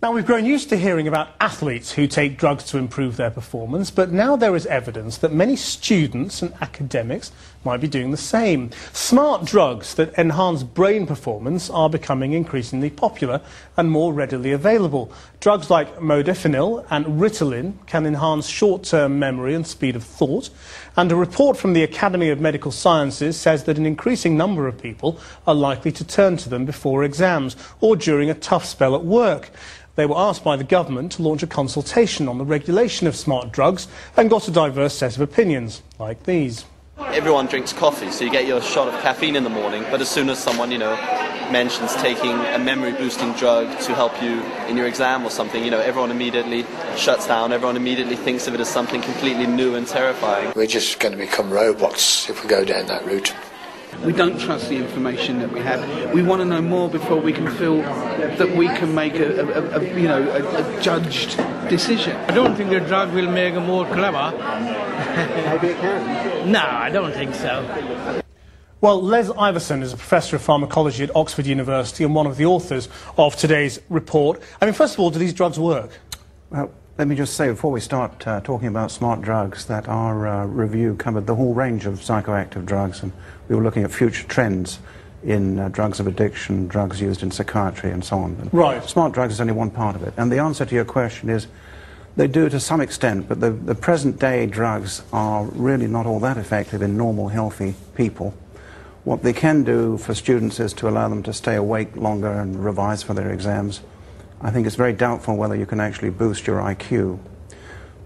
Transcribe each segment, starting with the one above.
Now, we've grown used to hearing about athletes who take drugs to improve their performance, but now there is evidence that many students and academics might be doing the same. Smart drugs that enhance brain performance are becoming increasingly popular and more readily available. Drugs like Modafinil and Ritalin can enhance short-term memory and speed of thought, and a report from the Academy of Medical Sciences says that an increasing number of people are likely to turn to them before exams or during a tough spell at work. They were asked by the government to launch a consultation on the regulation of smart drugs and got a diverse set of opinions, like these. Everyone drinks coffee, so you get your shot of caffeine in the morning, but as soon as someone, mentions taking a memory-boosting drug to help you in your exam or something, everyone immediately shuts down, everyone immediately thinks of it as something completely new and terrifying. We're just going to become robots if we go down that route. We don't trust the information that we have. We want to know more before we can feel that we can make a judged decision. I don't think the drug will make them more clever. Maybe it can. No, I don't think so. Well, Les Iversen is a professor of pharmacology at Oxford University and one of the authors of today's report. First of all, do these drugs work? Well, let me just say before we start talking about smart drugs that our review covered the whole range of psychoactive drugs, and we were looking at future trends in drugs of addiction, drugs used in psychiatry and so on. And right. Smart drugs is only one part of it. And the answer to your question is they do to some extent, but the present day drugs are really not all that effective in normal, healthy people. What they can do for students is to allow them to stay awake longer and revise for their exams. I think it's very doubtful whether you can actually boost your IQ.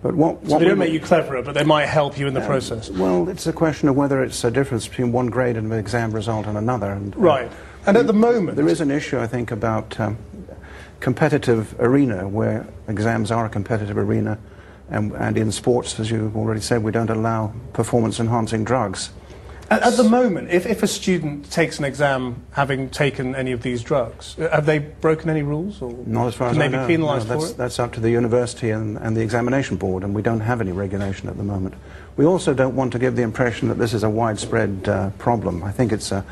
But so they don't make you cleverer, but they might help you in the process? Well, it's a question of whether it's a difference between one grade and an exam result and another. And, right. And at the moment... There is an issue, I think, about competitive arena, where exams are a competitive arena, and in sports, as you've already said, we don't allow performance-enhancing drugs. At the moment, if a student takes an exam having taken any of these drugs, have they broken any rules? Or not as far as I know. Can they be penalised for it? That's up to the university and the examination board, and we don't have any regulation at the moment. We also don't want to give the impression that this is a widespread problem. I think it's a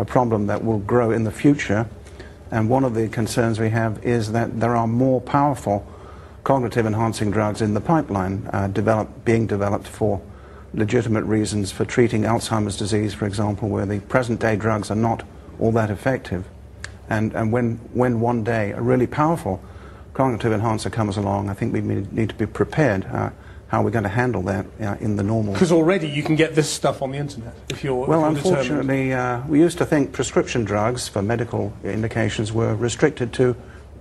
problem that will grow in the future, and one of the concerns we have is that there are more powerful cognitive enhancing drugs in the pipeline being developed for legitimate reasons for treating Alzheimer's disease, for example, where the present-day drugs are not all that effective. And when one day a really powerful cognitive enhancer comes along, I think we need to be prepared how we're going to handle that in the normal... Because already you can get this stuff on the internet, if you're Well, unfortunately, we used to think prescription drugs for medical indications were restricted to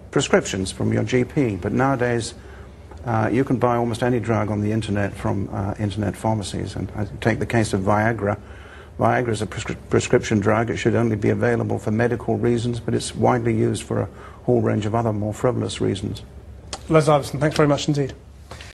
prescriptions from your GP, but nowadays you can buy almost any drug on the internet from internet pharmacies. And I take the case of Viagra. Viagra is a prescription drug. It should only be available for medical reasons, but it's widely used for a whole range of other more frivolous reasons. Les Iversen, thanks very much indeed.